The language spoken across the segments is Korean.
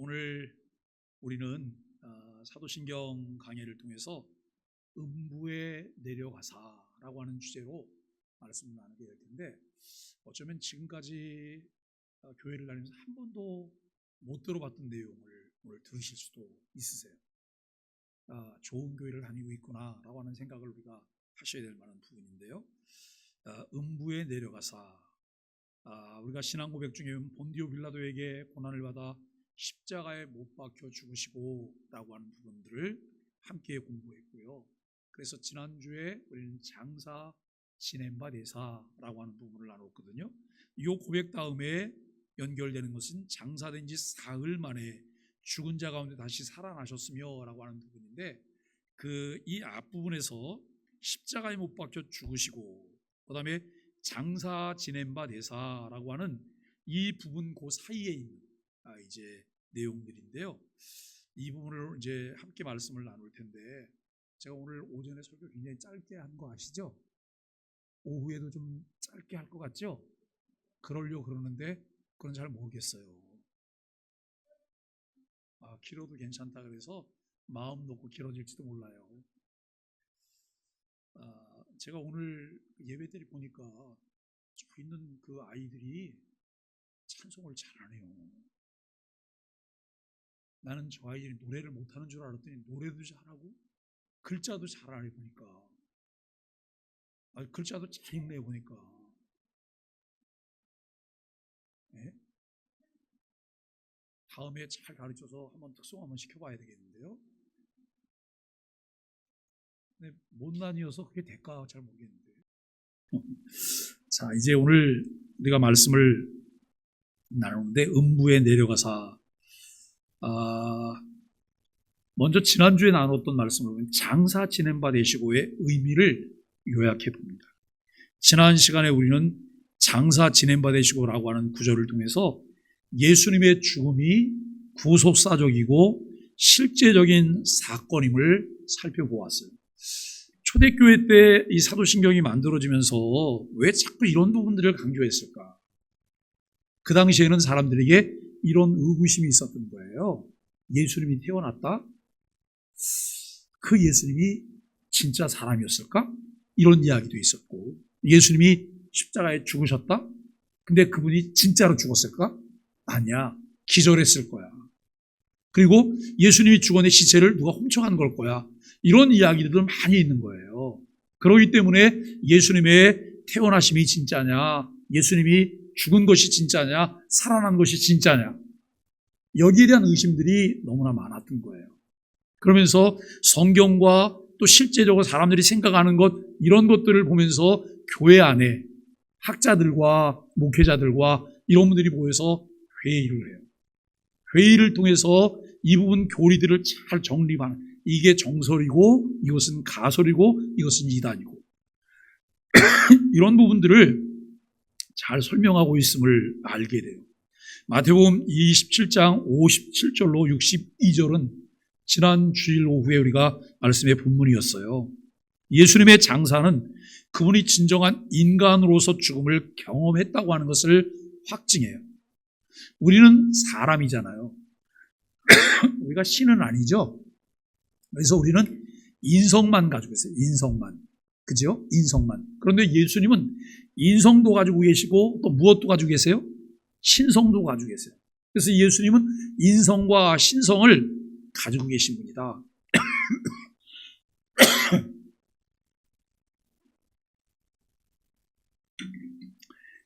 오늘 우리는 사도신경 강해를 통해서 음부에 내려가사라고 하는 주제로 말씀을 나누게 될 텐데, 어쩌면 지금까지 교회를 다니면서 한 번도 못 들어봤던 내용을 오늘 들으실 수도 있으세요. 좋은 교회를 다니고 있구나라고 하는 생각을 우리가 하셔야 될 만한 부분인데요. 음부에 내려가사, 우리가 신앙 고백 중에 본디오 빌라도에게 고난을 받아 십자가에 못 박혀 죽으시고 라고 하는 부분들을 함께 공부했고요. 그래서 지난주에 우리는 장사 지냄바 대사라고 하는 부분을 나눴거든요. 이 고백 다음에 연결되는 것은 장사된 지 사흘 만에 죽은 자 가운데 다시 살아나셨으며 라고 하는 부분인데, 이 앞부분에서 십자가에 못 박혀 죽으시고 그 다음에 장사 지냄바 대사라고 하는 이 부분 그 사이에 있는 이제 내용들인데요. 이 부분을 이제 함께 말씀을 나눌 텐데, 제가 오늘 오전에 설교 굉장히 짧게 한 거 아시죠? 오후에도 좀 짧게 할 것 같죠? 그러려고 그러는데 그건 잘 모르겠어요. 길어도 괜찮다 그래서 마음 놓고 길어질지도 몰라요. 제가 오늘 예배 때 보니까 저 있는 그 아이들이 찬송을 잘하네요. 나는 저 아이들이 노래를 못하는 줄 알았더니 노래도 잘하고 글자도 잘하네 보니까. 글자도 잘 읽네 보니까. 네? 다음에 잘 가르쳐서 한번 특송 한번 시켜봐야 되겠는데요. 근데 못난이어서 그게 될까 잘 모르겠는데. 자, 이제 오늘 우리가 말씀을 나누는데, 음부에 내려가사. 먼저 지난주에 나눴던 말씀을 보면 장사 지냄바 되시고의 의미를 요약해 봅니다. 지난 시간에 우리는 장사 지냄바 되시고라고 하는 구절을 통해서 예수님의 죽음이 구속사적이고 실제적인 사건임을 살펴보았어요. 초대교회 때 이 사도신경이 만들어지면서 왜 자꾸 이런 부분들을 강조했을까? 그 당시에는 사람들에게 이런 의구심이 있었던 거예요. 예수님이 태어났다? 그 예수님이 진짜 사람이었을까? 이런 이야기도 있었고, 예수님이 십자가에 죽으셨다? 근데 그분이 진짜로 죽었을까? 아니야, 기절했을 거야. 그리고 예수님이 죽어낸 시체를 누가 훔쳐간 걸 거야. 이런 이야기들도 많이 있는 거예요. 그렇기 때문에 예수님의 태어나심이 진짜냐, 예수님이 죽은 것이 진짜냐, 살아난 것이 진짜냐, 여기에 대한 의심들이 너무나 많았던 거예요. 그러면서 성경과 또 실제적으로 사람들이 생각하는 것, 이런 것들을 보면서 교회 안에 학자들과 목회자들과 이런 분들이 모여서 회의를 해요. 회의를 통해서 이 부분 교리들을 잘 정립하는, 이게 정설이고 이것은 가설이고 이것은 이단이고 이런 부분들을 잘 설명하고 있음을 알게 돼요. 마태복음 27장 57절로 62절은 지난 주일 오후에 우리가 말씀의 본문이었어요. 예수님의 장사는 그분이 진정한 인간으로서 죽음을 경험했다고 하는 것을 확증해요. 우리는 사람이잖아요. 우리가 신은 아니죠. 그래서 우리는 인성만 가지고 있어요. 인성만. 그죠? 인성만. 그런데 예수님은 인성도 가지고 계시고 또 무엇도 가지고 계세요? 신성도 가지고 계세요. 그래서 예수님은 인성과 신성을 가지고 계신 분이다.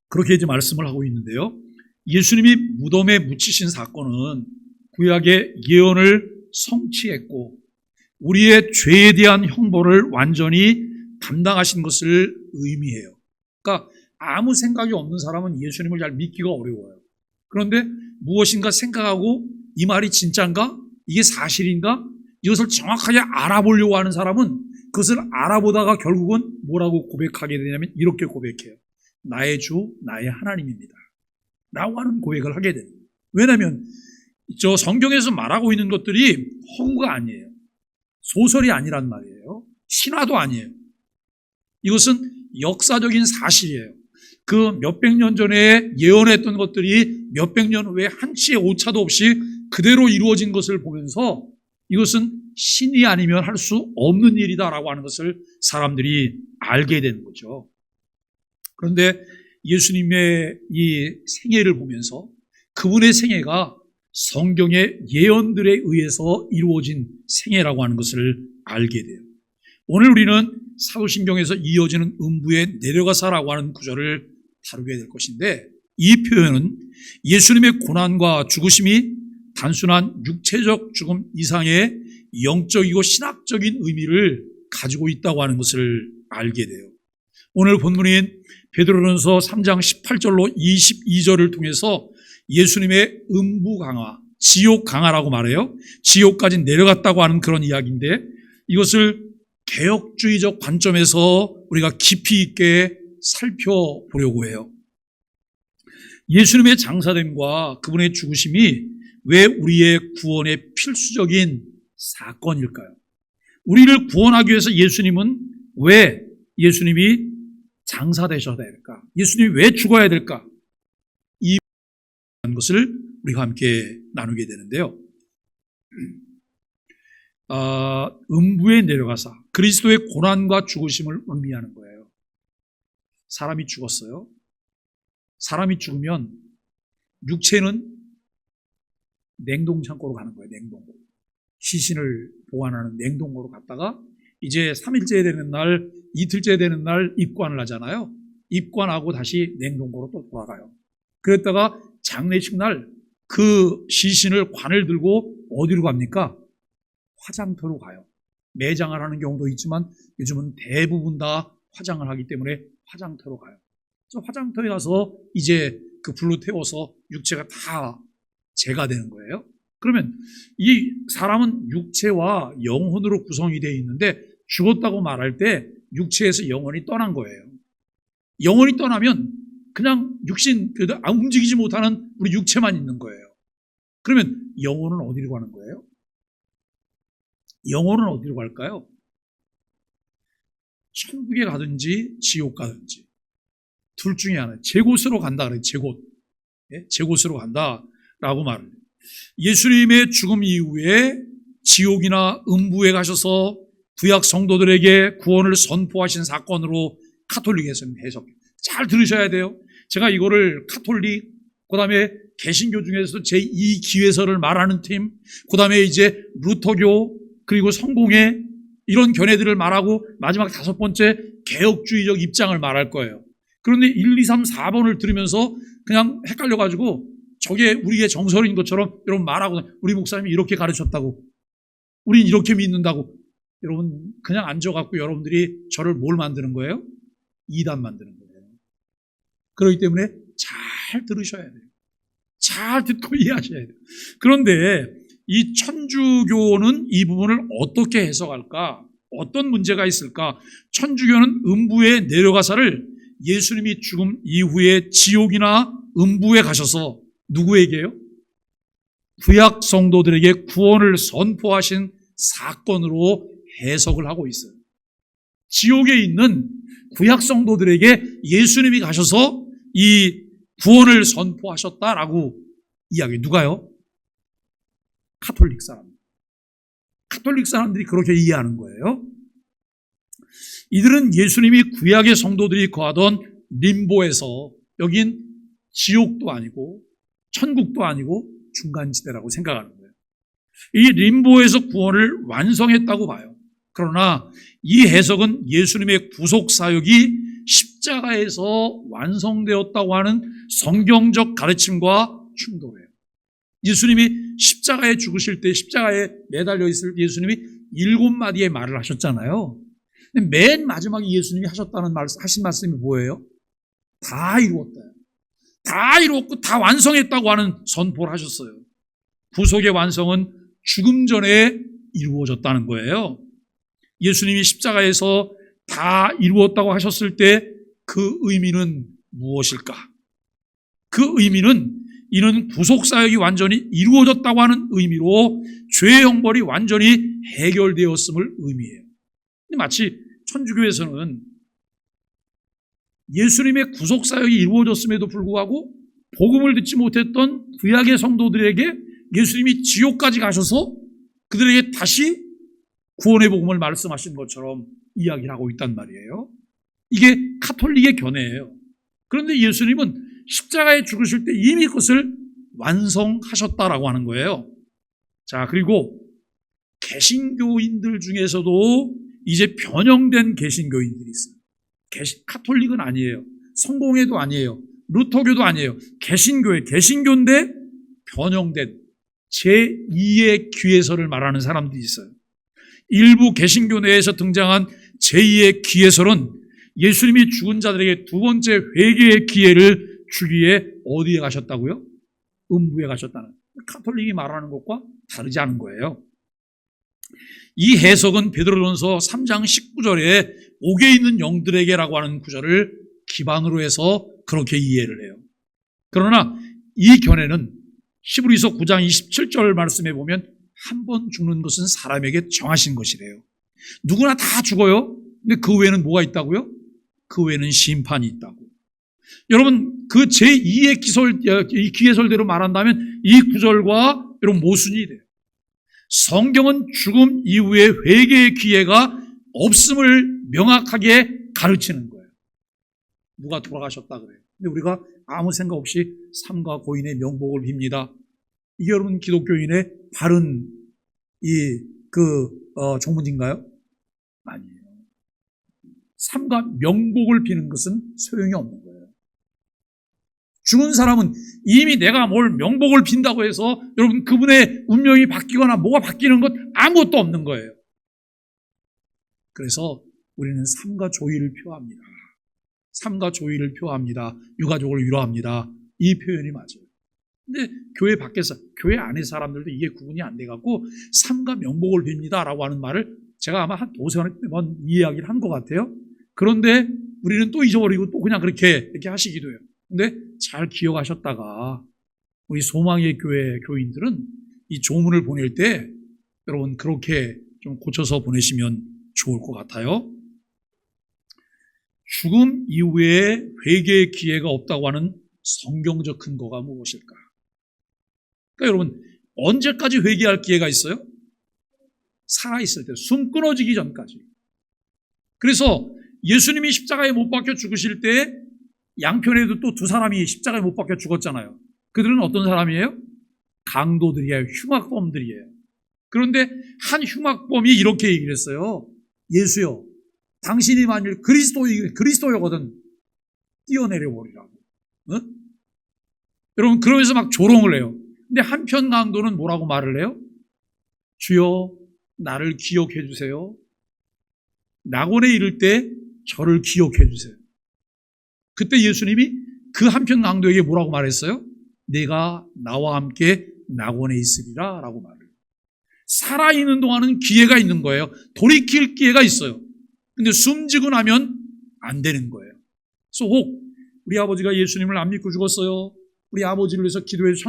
그렇게 이제 말씀을 하고 있는데요. 예수님이 무덤에 묻히신 사건은 구약의 예언을 성취했고 우리의 죄에 대한 형벌을 완전히 감당하신 것을 의미해요. 그러니까 아무 생각이 없는 사람은 예수님을 잘 믿기가 어려워요. 그런데 무엇인가 생각하고 이 말이 진짜인가? 이게 사실인가? 이것을 정확하게 알아보려고 하는 사람은 그것을 알아보다가 결국은 뭐라고 고백하게 되냐면 이렇게 고백해요. 나의 주, 나의 하나님입니다. 라고 하는 고백을 하게 돼요. 왜냐하면 저 성경에서 말하고 있는 것들이 허구가 아니에요. 소설이 아니란 말이에요. 신화도 아니에요. 이것은 역사적인 사실이에요. 그 몇백 년 전에 예언했던 것들이 몇백 년 후에 한치의 오차도 없이 그대로 이루어진 것을 보면서 이것은 신이 아니면 할 수 없는 일이다라고 하는 것을 사람들이 알게 되는 거죠. 그런데 예수님의 이 생애를 보면서 그분의 생애가 성경의 예언들에 의해서 이루어진 생애라고 하는 것을 알게 돼요. 오늘 우리는 사도신경에서 이어지는 음부에 내려가사라고 하는 구절을 다루게 될 것인데, 이 표현은 예수님의 고난과 죽으심이 단순한 육체적 죽음 이상의 영적이고 신학적인 의미를 가지고 있다고 하는 것을 알게 돼요. 오늘 본문인 베드로전서 3장 18절로 22절을 통해서 예수님의 음부 강화, 지옥 강화라고 말해요. 지옥까지 내려갔다고 하는 그런 이야기인데, 이것을 개혁주의적 관점에서 우리가 깊이 있게 살펴보려고 해요. 예수님의 장사됨과 그분의 죽으심이 왜 우리의 구원의 필수적인 사건일까요? 우리를 구원하기 위해서 예수님이 장사되셔야 될까? 예수님이 왜 죽어야 될까? 이 것을 우리가 함께 나누게 되는데요. 음부에 내려가사 그리스도의 고난과 죽으심을 의미하는 거예요. 사람이 죽었어요. 사람이 죽으면 육체는 냉동창고로 가는 거예요. 냉동고로. 시신을 보관하는 냉동고로 갔다가 이제 3일째 되는 날, 이틀째 되는 날 입관을 하잖아요. 입관하고 다시 냉동고로 또 돌아가요. 그랬다가 장례식 날 그 시신을 관을 들고 어디로 갑니까? 화장터로 가요. 매장을 하는 경우도 있지만 요즘은 대부분 다 화장을 하기 때문에 화장터로 가요. 그래서 화장터에 가서 이제 그 불로 태워서 육체가 다 재가 되는 거예요. 그러면 이 사람은 육체와 영혼으로 구성이 되어 있는데 죽었다고 말할 때 육체에서 영혼이 떠난 거예요. 영혼이 떠나면 그냥 육신, 움직이지 못하는 우리 육체만 있는 거예요. 그러면 영혼은 어디로 가는 거예요? 영혼은 어디로 갈까요? 천국에 가든지 지옥 가든지 둘 중에 하나, 제곳으로 간다 그래요. 제곳으로 간다라고 말을 해요. 예수님의 죽음 이후에 지옥이나 음부에 가셔서 구약 성도들에게 구원을 선포하신 사건으로 카톨릭에서는 해석해요. 잘 들으셔야 돼요. 제가 이거를 카톨릭, 그 다음에 개신교 중에서도 제2기회서를 말하는 팀, 그 다음에 이제 루터교, 그리고 성공회, 이런 견해들을 말하고 마지막 5번째 개혁주의적 입장을 말할 거예요. 그런데 1, 2, 3, 4번을 들으면서 그냥 헷갈려가지고 저게 우리의 정설인 것처럼 여러분 말하고, 우리 목사님이 이렇게 가르쳤다고, 우린 이렇게 믿는다고, 여러분 그냥 앉아갖고 여러분들이 저를 뭘 만드는 거예요? 이단 만드는 거예요. 그렇기 때문에 잘 들으셔야 돼요. 잘 듣고 이해하셔야 돼요. 그런데 이 천주교는 이 부분을 어떻게 해석할까? 어떤 문제가 있을까? 천주교는 음부에 내려가사를 예수님이 죽음 이후에 지옥이나 음부에 가셔서 누구에게요? 구약 성도들에게 구원을 선포하신 사건으로 해석을 하고 있어요. 지옥에 있는 구약 성도들에게 예수님이 가셔서 이 구원을 선포하셨다라고 이야기. 누가요? 카톨릭 사람. 카톨릭 사람들이 그렇게 이해하는 거예요. 이들은 예수님이 구약의 성도들이 거하던 림보에서, 여긴 지옥도 아니고 천국도 아니고 중간지대라고 생각하는 거예요. 이 림보에서 구원을 완성했다고 봐요. 그러나 이 해석은 예수님의 구속사역이 십자가에서 완성되었다고 하는 성경적 가르침과 충돌해요. 예수님이 십자가에 죽으실 때, 십자가에 매달려 있을 때 예수님이 7마디의 말을 하셨잖아요. 근데 맨 마지막에 예수님이 하신 말씀이 뭐예요? 다 이루었다. 다 이루었고 다 완성했다고 하는 선포를 하셨어요. 구속의 완성은 죽음 전에 이루어졌다는 거예요. 예수님이 십자가에서 다 이루었다고 하셨을 때 그 의미는 무엇일까? 그 의미는 이는 구속사역이 완전히 이루어졌다고 하는 의미로 죄의 형벌이 완전히 해결되었음을 의미해요. 마치 천주교에서는 예수님의 구속사역이 이루어졌음에도 불구하고 복음을 듣지 못했던 구약의 성도들에게 예수님이 지옥까지 가셔서 그들에게 다시 구원의 복음을 말씀하신 것처럼 이야기를 하고 있단 말이에요. 이게 가톨릭의 견해예요. 그런데 예수님은 십자가에 죽으실 때 이미 그것을 완성하셨다라고 하는 거예요. 자, 그리고 개신교인들 중에서도 이제 변형된 개신교인들이 있어요. 가톨릭은 아니에요. 성공회도 아니에요. 루터교도 아니에요. 개신교인데 변형된 제2의 귀해설을 말하는 사람들이 있어요. 일부 개신교 내에서 등장한 제2의 귀해설은 예수님이 죽은 자들에게 두 번째 회개의 기회를 주기에 어디에 가셨다고요? 음부에 가셨다는, 가톨릭이 말하는 것과 다르지 않은 거예요. 이 해석은 베드로전서 3장 19절에 옥에 있는 영들에게라고 하는 구절을 기반으로 해서 그렇게 이해를 해요. 그러나 이 견해는 히브리서 9장 27절 말씀에 보면 한 번 죽는 것은 사람에게 정하신 것이래요. 누구나 다 죽어요. 근데 그 외에는 뭐가 있다고요? 그 외에는 심판이 있다고. 여러분, 그 제2의 기해설대로 말한다면 이 구절과 여러분 모순이 돼요. 성경은 죽음 이후에 회개의 기회가 없음을 명확하게 가르치는 거예요. 누가 돌아가셨다 그래요. 근데 우리가 아무 생각 없이 삼가 고인의 명복을 빕니다. 이게 여러분 기독교인의 바른 종문인가요? 아니에요. 삼가 명복을 비는 것은 소용이 없는 거예요. 죽은 사람은 이미 내가 뭘 명복을 빈다고 해서 여러분 그분의 운명이 바뀌거나 뭐가 바뀌는 것 아무것도 없는 거예요. 그래서 우리는 삼가 조의를 표합니다. 삼가 조의를 표합니다. 유가족을 위로합니다. 이 표현이 맞아요. 근데 교회 밖에서, 교회 안에 사람들도 이게 구분이 안 돼갖고 삼가 명복을 빕니다 라고 하는 말을 제가 아마 한 5번 이야기를 한 것 같아요. 그런데 우리는 또 잊어버리고 또 그냥 이렇게 하시기도 해요. 근데 잘 기억하셨다가 우리 소망의 교회 교인들은 이 조문을 보낼 때 여러분 그렇게 좀 고쳐서 보내시면 좋을 것 같아요. 죽음 이후에 회개의 기회가 없다고 하는 성경적 근거가 무엇일까? 그러니까 여러분 언제까지 회개할 기회가 있어요? 살아있을 때, 숨 끊어지기 전까지. 그래서 예수님이 십자가에 못 박혀 죽으실 때 양편에도 또 두 사람이 십자가에 못 박혀 죽었잖아요. 그들은 어떤 사람이에요? 강도들이에요. 흉악범들이에요. 그런데 한 흉악범이 이렇게 얘기를 했어요. 예수여, 당신이 만일 그리스도여거든 뛰어내려 버리라고. 여러분 그러면서 막 조롱을 해요. 근데 한편 강도는 뭐라고 말을 해요? 주여 나를 기억해 주세요. 낙원에 이를 때 저를 기억해 주세요. 그때 예수님이 그 한편 강도에게 뭐라고 말했어요? 내가 나와 함께 낙원에 있으리라 라고 말해요. 살아있는 동안은 기회가 있는 거예요. 돌이킬 기회가 있어요. 근데 숨지고 나면 안 되는 거예요. 그래서 혹 우리 아버지가 예수님을 안 믿고 죽었어요. 우리 아버지를 위해서 기도해서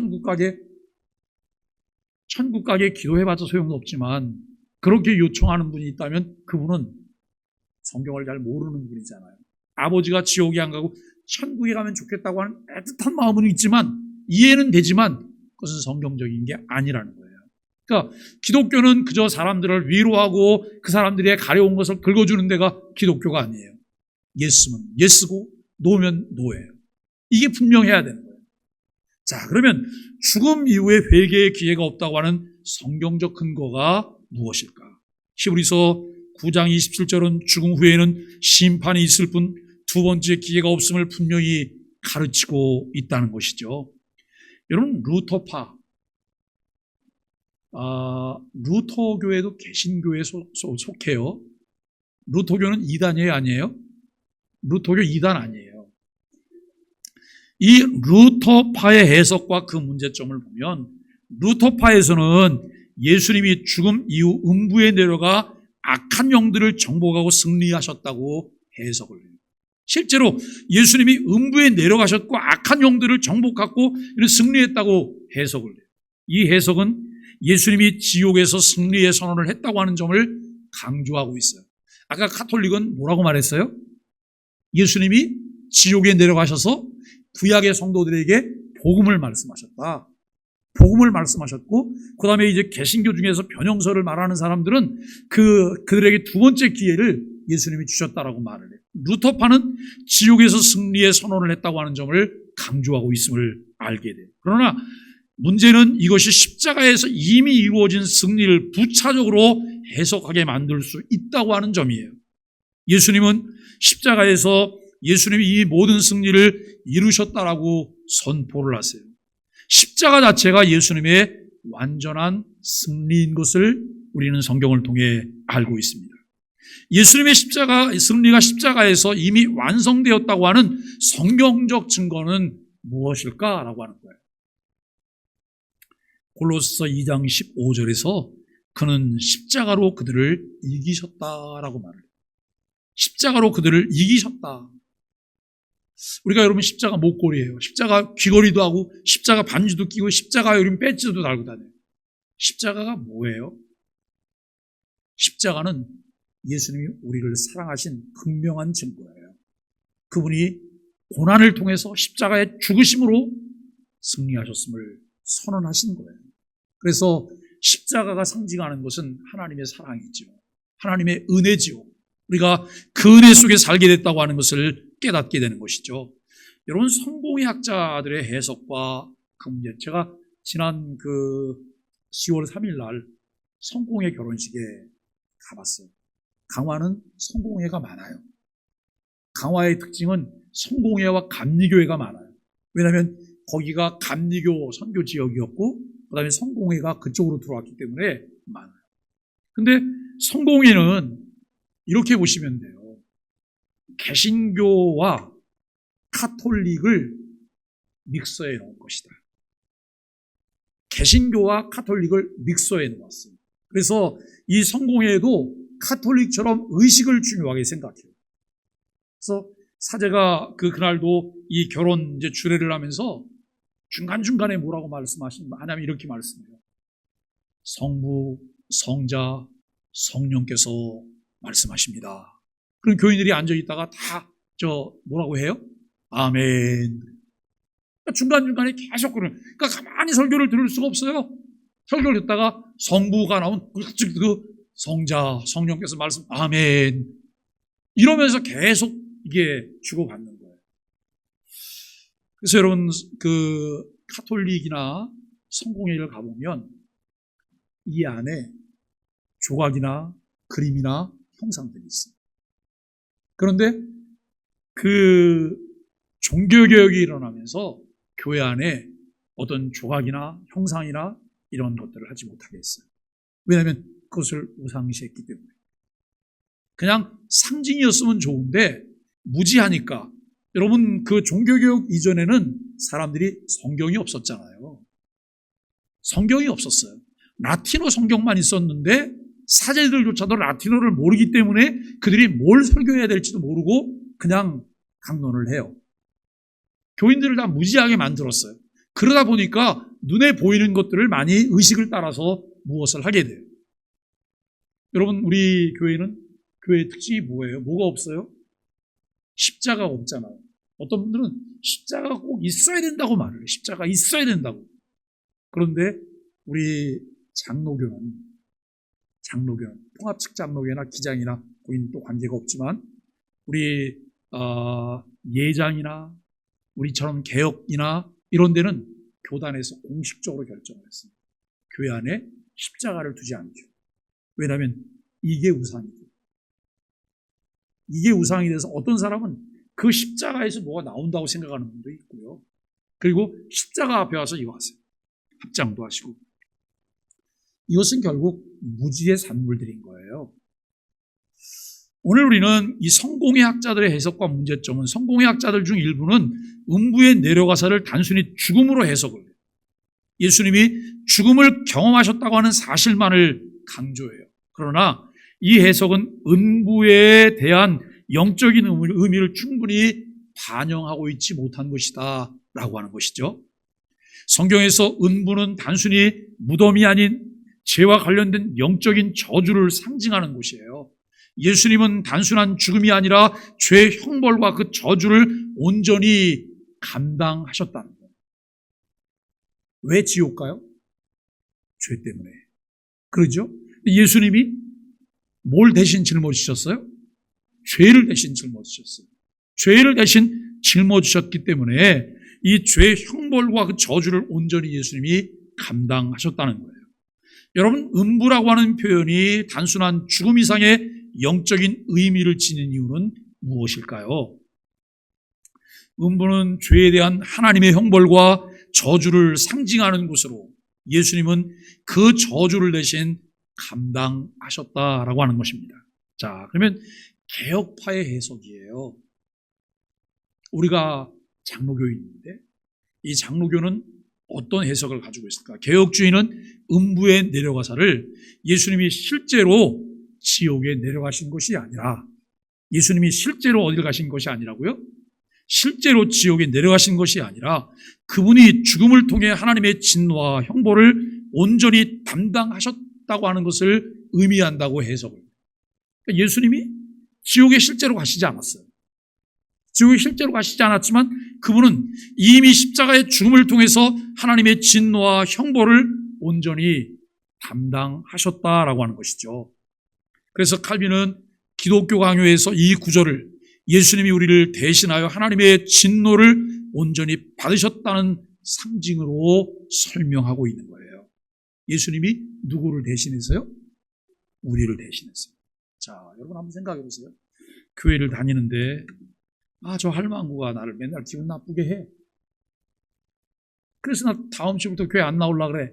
천국 가게 기도해봤자 소용도 없지만 그렇게 요청하는 분이 있다면 그분은 성경을 잘 모르는 분이잖아요. 아버지가 지옥에 안 가고 천국에 가면 좋겠다고 하는 애틋한 마음은 있지만 이해는 되지만 그것은 성경적인 게 아니라는 거예요. 그러니까 기독교는 그저 사람들을 위로하고 그 사람들의 가려운 것을 긁어주는 데가 기독교가 아니에요. 예스면 예스고 노면 노예요. 이게 분명해야 되는 거예요. 자, 그러면 죽음 이후에 회개의 기회가 없다고 하는 성경적 근거가 무엇일까? 히브리서 9장 27절은 죽음 후에는 심판이 있을 뿐 두 번째 기회가 없음을 분명히 가르치고 있다는 것이죠. 여러분 루터교에도 개신교에 속해요. 루터교는 2단이에요, 아니에요? 루터교 2단 아니에요. 이 루터파의 해석과 그 문제점을 보면 루터파에서는 예수님이 죽음 이후 음부에 내려가 악한 영들을 정복하고 승리하셨다고 해석을 해요. 실제로 예수님이 음부에 내려가셨고 악한 영들을 정복하고 승리했다고 해석을 해요. 이 해석은 예수님이 지옥에서 승리의 선언을 했다고 하는 점을 강조하고 있어요. 아까 가톨릭은 뭐라고 말했어요? 예수님이 지옥에 내려가셔서 구약의 성도들에게 복음을 말씀하셨다. 복음을 말씀하셨고, 그 다음에 이제 개신교 중에서 변형설을 말하는 사람들은 그들에게 두 번째 기회를 예수님이 주셨다라고 말을 해요. 루터파는 지옥에서 승리의 선언을 했다고 하는 점을 강조하고 있음을 알게 돼요. 그러나 문제는 이것이 십자가에서 이미 이루어진 승리를 부차적으로 해석하게 만들 수 있다고 하는 점이에요. 예수님은 십자가에서 예수님이 이 모든 승리를 이루셨다라고 선포를 하세요. 십자가 자체가 예수님의 완전한 승리인 것을 우리는 성경을 통해 알고 있습니다. 예수님의 승리가 십자가에서 이미 완성되었다고 하는 성경적 증거는 무엇일까라고 하는 거예요. 골로새 2장 15절에서 그는 십자가로 그들을 이기셨다라고 말해요. 십자가로 그들을 이기셨다. 우리가 여러분 십자가 목걸이에요. 십자가 귀걸이도 하고 십자가 반지도 끼고 십자가 여름 배지도 달고 다녀요. 십자가가 뭐예요? 십자가는 예수님이 우리를 사랑하신 분명한 증거예요. 그분이 고난을 통해서 십자가의 죽으심으로 승리하셨음을 선언하신 거예요. 그래서 십자가가 상징하는 것은 하나님의 사랑이죠. 하나님의 은혜지요. 우리가 그 은혜 속에 살게 됐다고 하는 것을 깨닫게 되는 것이죠. 여러분, 성공의 학자들의 해석과 그 문제, 제가 지난 10월 3일 날 성공의 결혼식에 가봤어요. 강화는 성공회가 많아요. 강화의 특징은 성공회와 감리교회가 많아요. 왜냐하면 거기가 감리교 선교 지역이었고 그 다음에 성공회가 그쪽으로 들어왔기 때문에 많아요. 근데 성공회는 이렇게 보시면 돼요. 개신교와 카톨릭을 믹서해 놓은 것이다. 개신교와 카톨릭을 믹서해 놓았어요. 그래서 이 성공회도 카톨릭처럼 의식을 중요하게 생각해요. 그래서 사제가 그날도 이 결혼 이제 주례를 하면서 중간중간에 뭐라고 하냐면 이렇게 말씀해요. 성부, 성자, 성령께서 말씀하십니다. 그럼 교인들이 앉아있다가 다 뭐라고 해요? 아멘. 중간중간에 계속 그러니까 가만히 설교를 들을 수가 없어요. 설교를 듣다가 성부가 나온 성자, 성령께서 말씀, 아멘. 이러면서 계속 이게 주고받는 거예요. 그래서 여러분, 카톨릭이나 성공회를 가보면 이 안에 조각이나 그림이나 형상들이 있어요. 그런데 종교개혁이 일어나면서 교회 안에 어떤 조각이나 형상이나 이런 것들을 하지 못하게 했어요. 왜냐하면 그것을 우상시했기 때문에. 그냥 상징이었으면 좋은데 무지하니까. 여러분, 종교개혁 이전에는 사람들이 성경이 없었잖아요. 성경이 없었어요. 라틴어 성경만 있었는데 사제들조차도 라틴어를 모르기 때문에 그들이 뭘 설교해야 될지도 모르고 그냥 강론을 해요. 교인들을 다 무지하게 만들었어요. 그러다 보니까 눈에 보이는 것들을 많이 의식을 따라서 무엇을 하게 돼요. 여러분, 우리 교회의 특징이 뭐예요? 뭐가 없어요? 십자가가 없잖아요. 어떤 분들은 십자가가 꼭 있어야 된다고 말을 해요. 십자가가 있어야 된다고. 그런데 우리 장로교는 통합측 장로교나 기장이나 거기는 또 관계가 없지만 우리 예장이나 우리처럼 개혁이나 이런 데는 교단에서 공식적으로 결정을 했습니다. 교회 안에 십자가를 두지 않죠. 왜냐하면 이게 우상이죠. 이게 우상이 돼서 어떤 사람은 그 십자가에서 뭐가 나온다고 생각하는 분도 있고요. 그리고 십자가 앞에 와서 이거 하세요. 합장도 하시고. 이것은 결국 무지의 산물들인 거예요. 오늘 우리는 이 성공의 학자들의 해석과 문제점은 성공의 학자들 중 일부는 음부에 내려가사를 단순히 죽음으로 해석을 해요. 예수님이 죽음을 경험하셨다고 하는 사실만을 강조해요. 그러나 이 해석은 음부에 대한 영적인 의미를 충분히 반영하고 있지 못한 것이다 라고 하는 것이죠. 성경에서 음부는 단순히 무덤이 아닌 죄와 관련된 영적인 저주를 상징하는 곳이에요. 예수님은 단순한 죽음이 아니라 죄의 형벌과 그 저주를 온전히 감당하셨다는 거예요. 왜 지옥 가요? 죄 때문에. 그러죠? 예수님이 뭘 대신 짊어지셨어요? 죄를 대신 짊어지셨어요. 죄를 대신 짊어지셨기 때문에 이 죄의 형벌과 그 저주를 온전히 예수님이 감당하셨다는 거예요. 여러분, 음부라고 하는 표현이 단순한 죽음 이상의 영적인 의미를 지닌 이유는 무엇일까요? 음부는 죄에 대한 하나님의 형벌과 저주를 상징하는 곳으로 예수님은 그 저주를 대신 감당하셨다라고 하는 것입니다. 자, 그러면 개혁파의 해석이에요. 우리가 장로교인인데 이 장로교는 어떤 해석을 가지고 있을까? 개혁주의는 음부에 내려가사를 예수님이 실제로 지옥에 내려가신 것이 아니라, 예수님이 실제로 어딜 가신 것이 아니라고요? 실제로 지옥에 내려가신 것이 아니라 그분이 죽음을 통해 하나님의 진노와 형벌을 온전히 담당하셨다고 하는 것을 의미한다고 해석을. 그러니까 예수님이 지옥에 실제로 가시지 않았어요. 지옥에 실제로 가시지 않았지만 그분은 이미 십자가의 죽음을 통해서 하나님의 진노와 형벌을 온전히 담당하셨다라고 하는 것이죠. 그래서 칼빈은 기독교 강요에서 이 구절을 예수님이 우리를 대신하여 하나님의 진노를 온전히 받으셨다는 상징으로 설명하고 있는 거예요. 예수님이 누구를 대신해서요? 우리를 대신했어요. 자, 여러분 한번 생각해 보세요. 교회를 다니는데 저 할망구가 나를 맨날 기분 나쁘게 해. 그래서 나 다음 주부터 교회 안 나오려고 그래.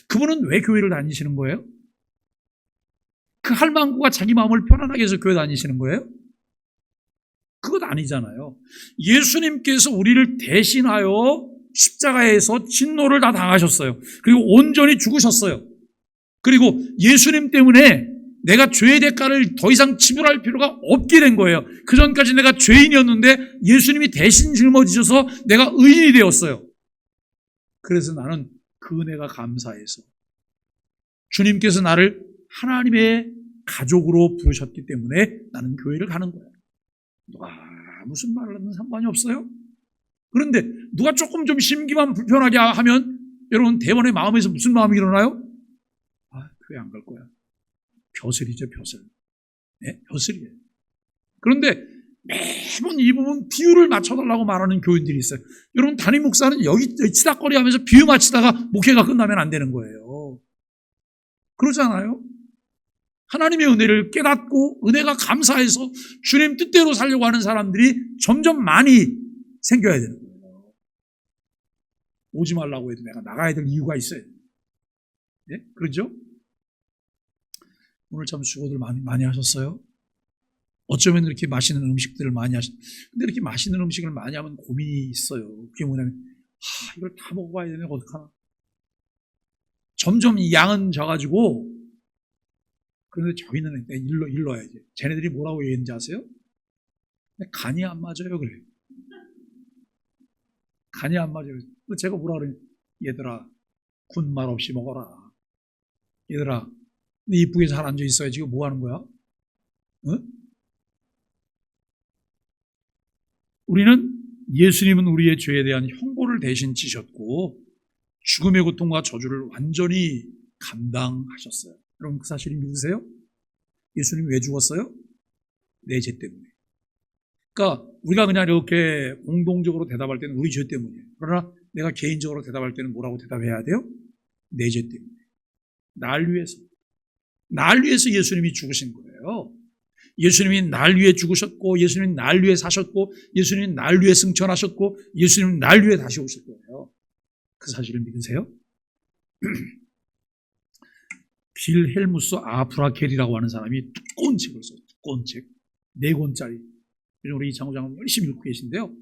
그분은 왜 교회를 다니시는 거예요? 그 할망구가 자기 마음을 편안하게 해서 교회 다니시는 거예요? 그것 아니잖아요. 예수님께서 우리를 대신하여 십자가에서 진노를 다 당하셨어요. 그리고 온전히 죽으셨어요. 그리고 예수님 때문에 내가 죄의 대가를 더 이상 지불할 필요가 없게 된 거예요. 그전까지 내가 죄인이었는데 예수님이 대신 짊어지셔서 내가 의인이 되었어요. 그래서 나는 그 은혜가 감사해서 주님께서 나를 하나님의 가족으로 부르셨기 때문에 나는 교회를 가는 거예요. 누가 무슨 말을 하든 상관이 없어요. 그런데 누가 조금 좀 심기만 불편하게 하면 여러분 대번에 마음에서 무슨 마음이 일어나요? 교회 안 갈 거야. 벼슬이죠, 벼슬. 네? 벼슬이에요. 그런데 매번 이 부분 비유를 맞춰달라고 말하는 교인들이 있어요. 여러분 담임 목사는 여기 치닥거리 하면서 비유 맞히다가 목회가 끝나면 안 되는 거예요. 그러잖아요. 하나님의 은혜를 깨닫고 은혜가 감사해서 주님 뜻대로 살려고 하는 사람들이 점점 많이 생겨야 되는 거예요. 오지 말라고 해도 내가 나가야 될 이유가 있어요. 네? 그렇죠? 오늘 참 수고들 많이 하셨어요. 어쩌면 이렇게 맛있는 음식들을 많이 근데 이렇게 맛있는 음식을 많이 하면 고민이 있어요. 그게 뭐냐면 이걸 다 먹어봐야 되면 어떡하나. 점점 이 양은 져가지고 그런데 저희는 일러야지. 쟤네들이 뭐라고 얘기했는지 아세요? 간이 안 맞아요 그래요. 간이 안 맞아요. 제가 뭐라 그래요? 얘들아 군말 없이 먹어라. 얘들아 이쁘게 잘 앉아있어야 지금 뭐 하는 거야? 응? 우리는 예수님은 우리의 죄에 대한 형벌을 대신 지셨고 죽음의 고통과 저주를 완전히 감당하셨어요. 여러분 그 사실 믿으세요? 예수님이 왜 죽었어요? 내 죄 때문에. 그러니까 우리가 그냥 이렇게 공동적으로 대답할 때는 우리 죄 때문이에요. 그러나 내가 개인적으로 대답할 때는 뭐라고 대답해야 돼요? 내 죄 때문에. 날 위해서 예수님이 죽으신 거예요. 예수님이 날 위해 죽으셨고 예수님이 날 위해 사셨고 예수님이 날 위해 승천하셨고 예수님이 날 위해 다시 오실 거예요. 그 사실을 믿으세요? 빌 헬무스 아프라켈이라고 하는 사람이 두꺼운 책을 써요. 두꺼운 책. 4권짜리. 우리 장로장은 열심히 읽고 계신데요.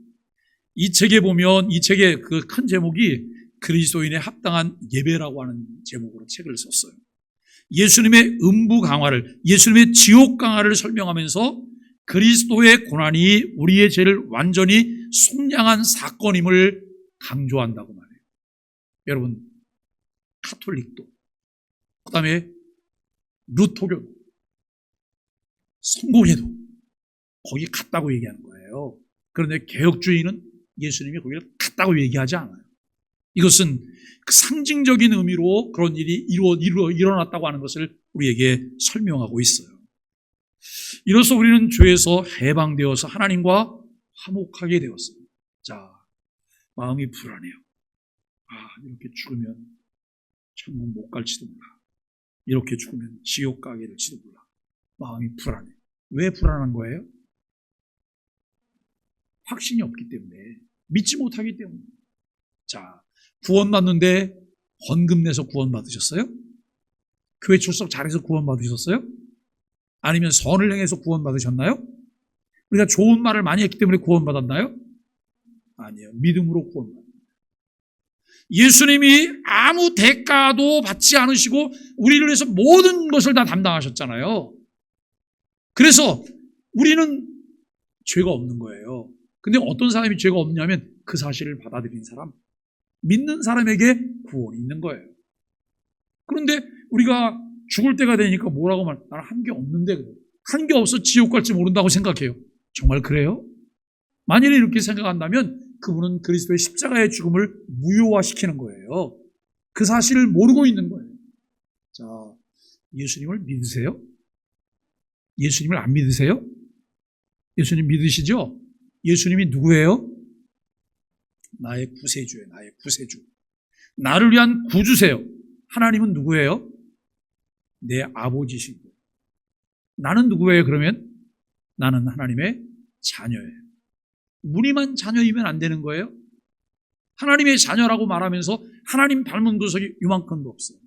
이 책에 보면 이 책의 그 큰 제목이 그리스도인의 합당한 예배라고 하는 제목으로 책을 썼어요. 예수님의 음부 강화를, 예수님의 지옥 강화를 설명하면서 그리스도의 고난이 우리의 죄를 완전히 속량한 사건임을 강조한다고 말해요. 여러분, 카톨릭도, 그 다음에 루터교도, 성공회도 거기 갔다고 얘기하는 거예요. 그런데 개혁주의는 예수님이 거기를 갔다고 얘기하지 않아요. 이것은 그 상징적인 의미로 그런 일이 일어났다고 하는 것을 우리에게 설명하고 있어요. 이로써 우리는 죄에서 해방되어서 하나님과 화목하게 되었어요. 자, 마음이 불안해요. 이렇게 죽으면 천국 못 갈지도 몰라. 이렇게 죽으면 지옥 가게 될지도 몰라. 마음이 불안해. 왜 불안한 거예요? 확신이 없기 때문에, 믿지 못하기 때문에. 자, 구원받는데 헌금 내서 구원받으셨어요? 교회 출석 잘해서 구원받으셨어요? 아니면 선을 행해서 구원받으셨나요? 우리가 좋은 말을 많이 했기 때문에 구원받았나요? 아니에요. 믿음으로 구원받았습니다. 예수님이 아무 대가도 받지 않으시고 우리를 위해서 모든 것을 다 담당하셨잖아요. 그래서 우리는 죄가 없는 거예요. 근데 어떤 사람이 죄가 없냐면 그 사실을 받아들인 사람, 믿는 사람에게 구원이 있는 거예요. 그런데 우리가 죽을 때가 되니까 뭐라고 나는 한 게 없는데, 한 게 없어 지옥 갈지 모른다고 생각해요. 정말 그래요? 만일에 이렇게 생각한다면 그분은 그리스도의 십자가의 죽음을 무효화시키는 거예요. 그 사실을 모르고 있는 거예요. 자, 예수님을 믿으세요? 예수님을 안 믿으세요? 예수님 믿으시죠? 예수님이 누구예요? 나의 구세주예요. 나의 구세주. 나를 위한 구주세요. 하나님은 누구예요? 내 아버지신 거예요. 나는 누구예요? 그러면 나는 하나님의 자녀예요. 무늬만 자녀이면 안 되는 거예요? 하나님의 자녀라고 말하면서 하나님 닮은 구석이 이만큼도 없어요.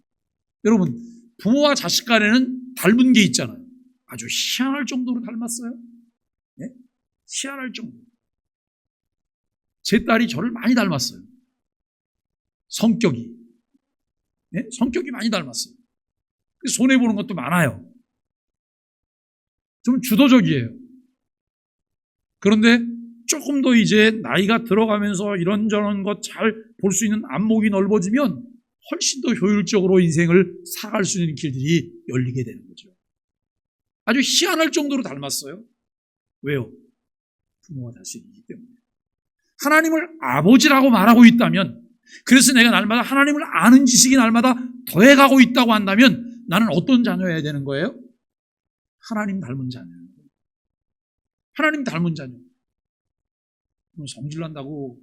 여러분, 부모와 자식 간에는 닮은 게 있잖아요. 아주 희한할 정도로 닮았어요. 네? 희한할 정도로. 제 딸이 저를 많이 닮았어요. 성격이. 네? 성격이 많이 닮았어요. 손해보는 것도 많아요. 좀 주도적이에요. 그런데 조금 더 이제 나이가 들어가면서 이런저런 것 잘 볼 수 있는 안목이 넓어지면 훨씬 더 효율적으로 인생을 살아갈 수 있는 길들이 열리게 되는 거죠. 아주 희한할 정도로 닮았어요. 왜요? 부모와 자식이기 때문에. 하나님을 아버지라고 말하고 있다면, 그래서 내가 날마다 하나님을 아는 지식이 날마다 더해가고 있다고 한다면 나는 어떤 자녀여야 되는 거예요? 하나님 닮은 자녀예요. 하나님 닮은 자녀. 그럼 성질난다고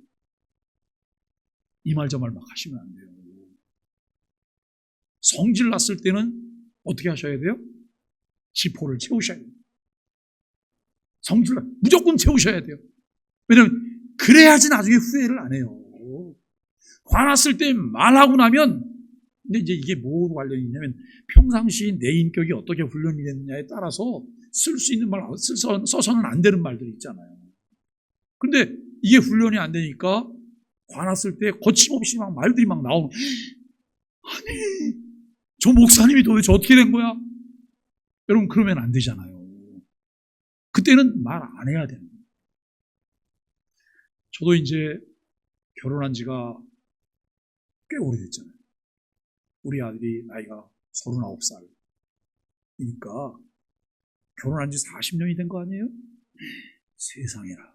이 말 저 말 막 하시면 안 돼요. 성질 났을 때는 어떻게 하셔야 돼요? 지포를 채우셔야 돼요. 성질 무조건 채우셔야 돼요. 왜냐하면 그래야지 나중에 후회를 안 해요. 화났을 때 말하고 나면, 근데 이제 이게 뭐로 관련이 있냐면 평상시 내 인격이 어떻게 훈련이 됐느냐에 따라서 쓸 수 있는 말, 써서는 안 되는 말들이 있잖아요. 근데 이게 훈련이 안 되니까 화났을 때 거침없이 막 말들이 막 나오는, 아니, 저 목사님이 도대체 어떻게 된 거야? 여러분, 그러면 안 되잖아요. 그때는 말 안 해야 되는 거예요. 저도 이제 결혼한 지가 꽤 오래됐잖아요. 우리 아들이 나이가 39살이니까 결혼한 지 40년이 된 거 아니에요? 세상에나.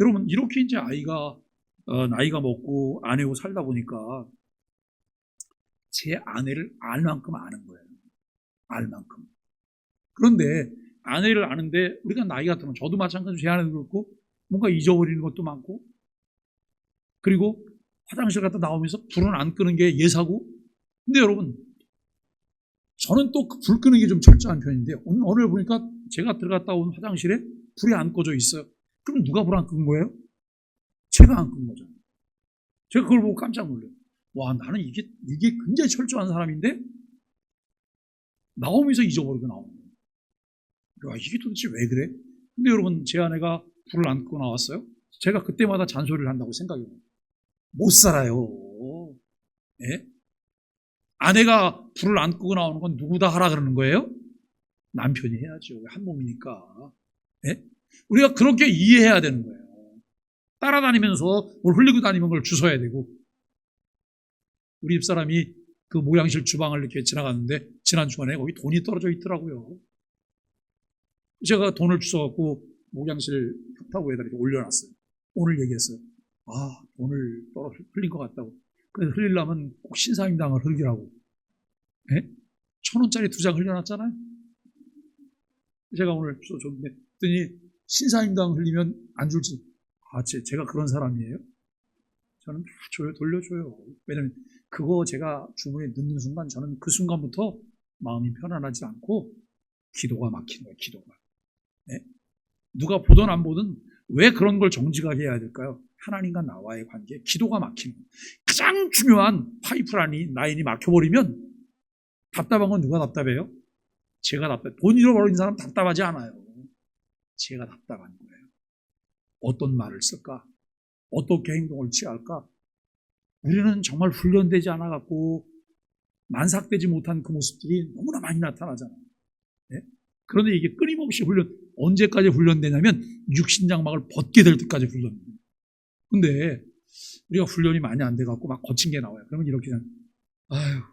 여러분, 이렇게 이제 아이가 나이가 먹고 아내하고 살다 보니까 제 아내를 알 만큼 아는 거예요. 알 만큼. 그런데 아내를 아는데 우리가 나이가 들면, 저도 마찬가지로 제 아내도 그렇고 뭔가 잊어버리는 것도 많고, 그리고 화장실 갔다 나오면서 불은 안 끄는 게 예사고. 근데 여러분, 저는 또 불 끄는 게 좀 철저한 편인데 오늘 보니까 제가 들어갔다 온 화장실에 불이 안 꺼져 있어요. 그럼 누가 불 안 끈 거예요? 제가 안 끈 거잖아요. 제가 그걸 보고 깜짝 놀라요. 와, 나는 이게 굉장히 철저한 사람인데 나오면서 잊어버리고 나오는 거예요. 야, 이게 도대체 왜 그래? 근데 여러분, 제 아내가 불을 안 끄고 나왔어요? 제가 그때마다 잔소리를 한다고 생각해요. 못 살아요. 예? 아내가 불을 안 끄고 나오는 건 누구다 하라 그러는 거예요? 남편이 해야죠. 한 몸이니까. 예? 우리가 그렇게 이해해야 되는 거예요. 따라다니면서 뭘 흘리고 다니는 걸 주워야 되고. 우리 집사람이 그 모양실 주방을 이렇게 지나갔는데 지난 주간에 거기 돈이 떨어져 있더라고요. 제가 돈을 주워갖고 목양실 벽타구에다 이렇게 올려놨어요. 오늘 얘기했어요. 돈을 흘린 것 같다고. 그래서 흘리려면 꼭 신사임당을 흘리라고. 예? 1,000원짜리 2장 흘려놨잖아요. 제가 오늘 줬는데, 그랬더니 신사임당 흘리면 안 줄지. 제가 그런 사람이에요? 저는 다 줘요, 돌려줘요. 왜냐면 그거 제가 주머니에 넣는 순간 저는 그 순간부터 마음이 편안하지 않고 기도가 막히는 거예요, 기도가. 네? 누가 보든 안 보든 왜 그런 걸 정직하게 해야 될까요? 하나님과 나와의 관계, 기도가 막히는 거예요. 가장 중요한 라인이 막혀버리면 답답한 건 누가 답답해요? 제가 답답해요. 돈 잃어버린 사람 답답하지 않아요. 제가 답답한 거예요. 어떤 말을 쓸까? 어떻게 행동을 취할까? 우리는 정말 훈련되지 않아갖고 만삭되지 못한 그 모습들이 너무나 많이 나타나잖아요. 네? 그런데 이게 끊임없이 언제까지 훈련되냐면 육신장막을 벗게 될 때까지 훈련됩니다. 근데 우리가 훈련이 많이 안 돼갖고 막 거친 게 나와요. 그러면 이렇게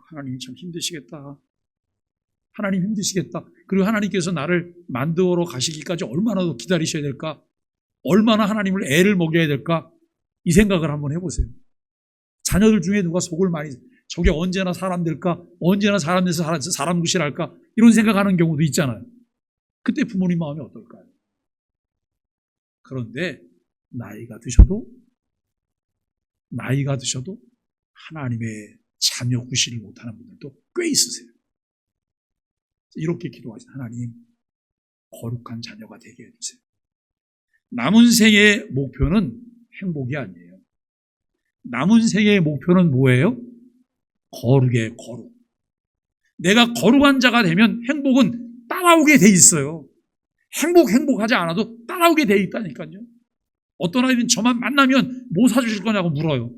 하나님 참 힘드시겠다. 하나님 힘드시겠다. 그리고 하나님께서 나를 만들어 가시기까지 얼마나 더 기다리셔야 될까? 얼마나 하나님을 애를 먹여야 될까? 이 생각을 한번 해보세요. 자녀들 중에 누가 속을 많이 저게 언제나 사람 될까? 언제나 사람 돼서 사람 무시할까? 이런 생각하는 경우도 있잖아요. 그때 부모님 마음이 어떨까요? 그런데 나이가 드셔도 하나님의 자녀 구실을 못하는 분들도 꽤 있으세요. 이렇게 기도하세요. 하나님, 거룩한 자녀가 되게 해주세요. 남은 생의 목표는 행복이 아니에요. 남은 생의 목표는 뭐예요? 거룩의 거룩. 내가 거룩한 자가 되면 행복은 따라오게 돼 있어요. 행복하지 않아도 따라오게 돼 있다니까요. 어떤 아이는 저만 만나면 뭐 사주실 거냐고 물어요.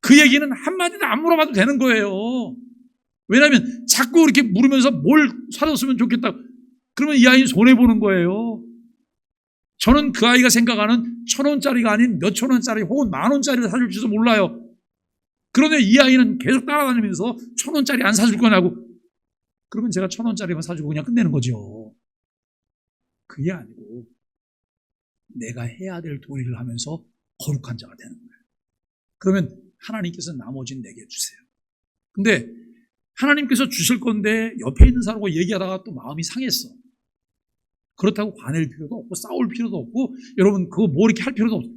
그 얘기는 한마디도 안 물어봐도 되는 거예요. 왜냐하면 자꾸 이렇게 물으면서 뭘 사줬으면 좋겠다. 그러면 이 아이는 손해보는 거예요. 저는 그 아이가 생각하는 1,000원짜리가 아닌 몇천 원짜리 혹은 10,000원짜리를 사줄지도 몰라요. 그런데 이 아이는 계속 따라다니면서 1,000원짜리 안 사줄 거냐고. 그러면 제가 1,000원짜리만 사주고 그냥 끝내는 거죠. 그게 아니고 내가 해야 될 도리를 하면서 거룩한 자가 되는 거예요. 그러면 하나님께서 나머지는 내게 주세요. 근데 하나님께서 주실 건데 옆에 있는 사람과 얘기하다가 또 마음이 상했어. 그렇다고 화낼 필요도 없고 싸울 필요도 없고 여러분 그거 뭐 이렇게 할 필요도 없어.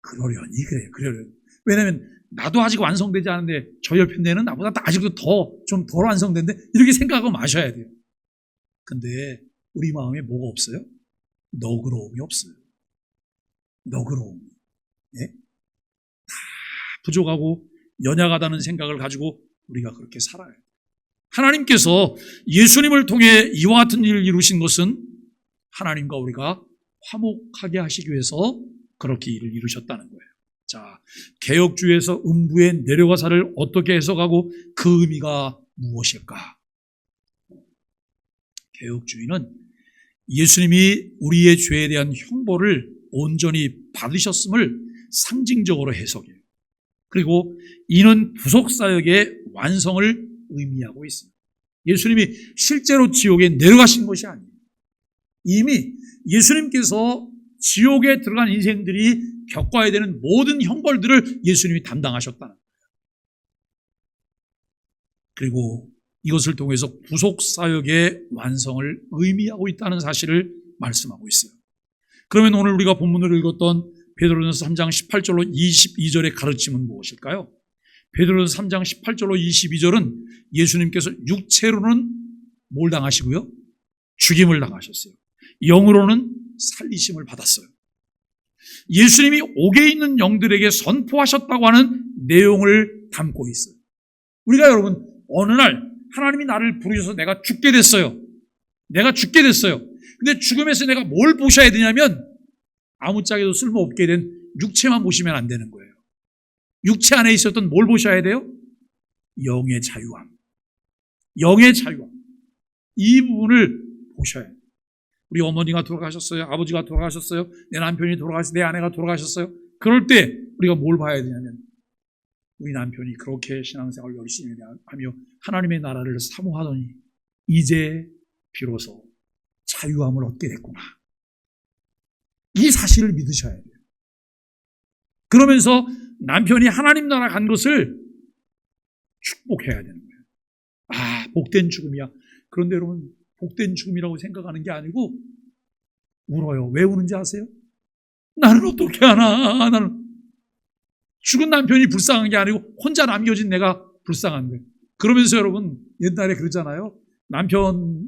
그러려니 그래요. 왜냐면 나도 아직 완성되지 않은데 저 옆에 있는 나보다 아직도 좀 덜 완성된데 이렇게 생각하고 마셔야 돼요. 근데 우리 마음에 뭐가 없어요? 너그러움이 없어요. 너그러움. 예? 다 부족하고 연약하다는 생각을 가지고 우리가 그렇게 살아야 돼요. 하나님께서 예수님을 통해 이와 같은 일을 이루신 것은 하나님과 우리가 화목하게 하시기 위해서 그렇게 일을 이루셨다는 거예요. 자, 개혁주의에서 음부의 내려가사를 어떻게 해석하고 그 의미가 무엇일까? 개혁주의는 예수님이 우리의 죄에 대한 형벌을 온전히 받으셨음을 상징적으로 해석해요. 그리고 이는 부속사역의 완성을 의미하고 있습니다. 예수님이 실제로 지옥에 내려가신 것이 아니에요. 이미 예수님께서 지옥에 들어간 인생들이 겪어야 되는 모든 형벌들을 예수님이 담당하셨다는 거예요. 그리고 이것을 통해서 구속사역의 완성을 의미하고 있다는 사실을 말씀하고 있어요. 그러면 오늘 우리가 본문을 읽었던 베드로전서 3장 18절로 22절의 가르침은 무엇일까요? 베드로전서 3장 18절로 22절은 예수님께서 육체로는 뭘 당하시고요? 죽임을 당하셨어요. 영으로는 살리심을 받았어요. 예수님이 옥에 있는 영들에게 선포하셨다고 하는 내용을 담고 있어요. 우리가 여러분 어느 날 하나님이 나를 부르셔서 내가 죽게 됐어요. 근데 죽음에서 내가 뭘 보셔야 되냐면 아무짝에도 쓸모없게 된 육체만 보시면 안 되는 거예요. 육체 안에 있었던 뭘 보셔야 돼요? 영의 자유함. 이 부분을 보셔야 돼요. 우리 어머니가 돌아가셨어요. 아버지가 돌아가셨어요. 내 남편이 돌아가셨어요. 내 아내가 돌아가셨어요. 그럴 때 우리가 뭘 봐야 되냐면 우리 남편이 그렇게 신앙생활을 열심히 하며 하나님의 나라를 사모하더니 이제 비로소 자유함을 얻게 됐구나. 이 사실을 믿으셔야 돼요. 그러면서 남편이 하나님 나라 간 것을 축복해야 되는 거예요. 아, 복된 죽음이야. 그런데 여러분, 복된 죽음이라고 생각하는 게 아니고 울어요. 왜 우는지 아세요? 나는 어떻게 하나? 나는 죽은 남편이 불쌍한 게 아니고 혼자 남겨진 내가 불쌍한 거예요. 그러면서 여러분, 옛날에 그러잖아요. 남편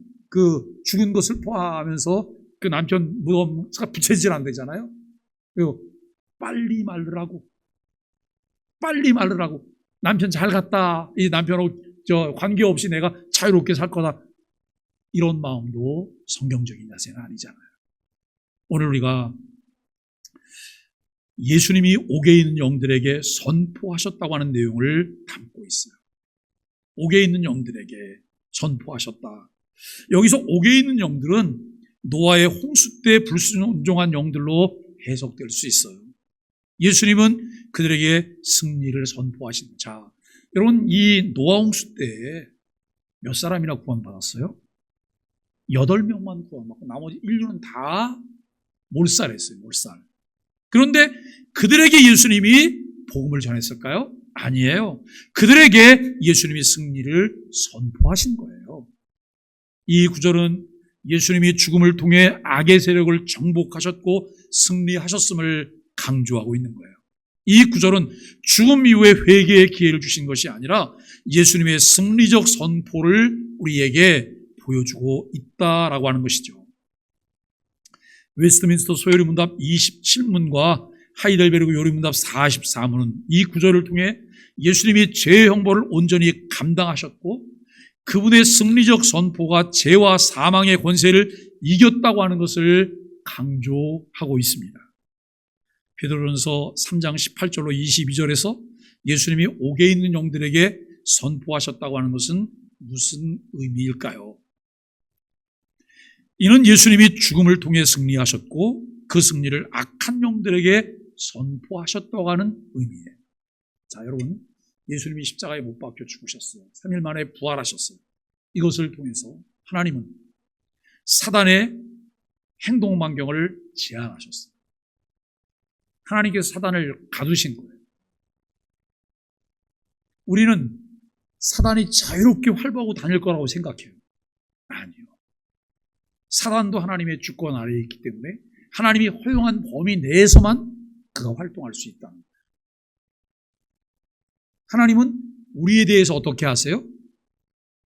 죽은 거 슬퍼하면서 그 남편 무덤가 부채질 안 되잖아요. 그리고 빨리 말르라고. 남편 잘 갔다. 이 남편하고 관계없이 내가 자유롭게 살 거다. 이런 마음도 성경적인 자세는 아니잖아요. 오늘 우리가 예수님이 옥에 있는 영들에게 선포하셨다고 하는 내용을 담고 있어요. 옥에 있는 영들에게 선포하셨다. 여기서 옥에 있는 영들은 노아의 홍수 때 불순종한 영들로 해석될 수 있어요. 예수님은 그들에게 승리를 선포하신 자. 여러분, 이 노아 홍수 때 몇 사람이나 구원받았어요? 8명만 구원받고 나머지 인류는 다 몰살했어요. 몰살. 그런데 그들에게 예수님이 복음을 전했을까요? 아니에요. 그들에게 예수님이 승리를 선포하신 거예요. 이 구절은 예수님이 죽음을 통해 악의 세력을 정복하셨고 승리하셨음을 강조하고 있는 거예요. 이 구절은 죽음 이후에 회개의 기회를 주신 것이 아니라 예수님의 승리적 선포를 우리에게 보여주고 있다라고 하는 것이죠. 웨스트민스터 소요리 문답 27문과 하이델베르그 요리 문답 44문은 이 구절을 통해 예수님이 죄의 형벌을 온전히 감당하셨고 그분의 승리적 선포가 죄와 사망의 권세를 이겼다고 하는 것을 강조하고 있습니다. 베드로전서 3장 18절로 22절에서 예수님이 옥에 있는 영들에게 선포하셨다고 하는 것은 무슨 의미일까요? 이는 예수님이 죽음을 통해 승리하셨고 그 승리를 악한 영들에게 선포하셨다고 하는 의미예요. 자, 여러분, 예수님이 십자가에 못 박혀 죽으셨어요. 3일 만에 부활하셨어요. 이것을 통해서 하나님은 사단의 행동 반경을 제한하셨어요. 하나님께서 사단을 가두신 거예요. 우리는 사단이 자유롭게 활보하고 다닐 거라고 생각해요. 아니요. 사단도 하나님의 주권 아래에 있기 때문에 하나님이 허용한 범위 내에서만 그가 활동할 수 있다는 거예요. 하나님은 우리에 대해서 어떻게 하세요?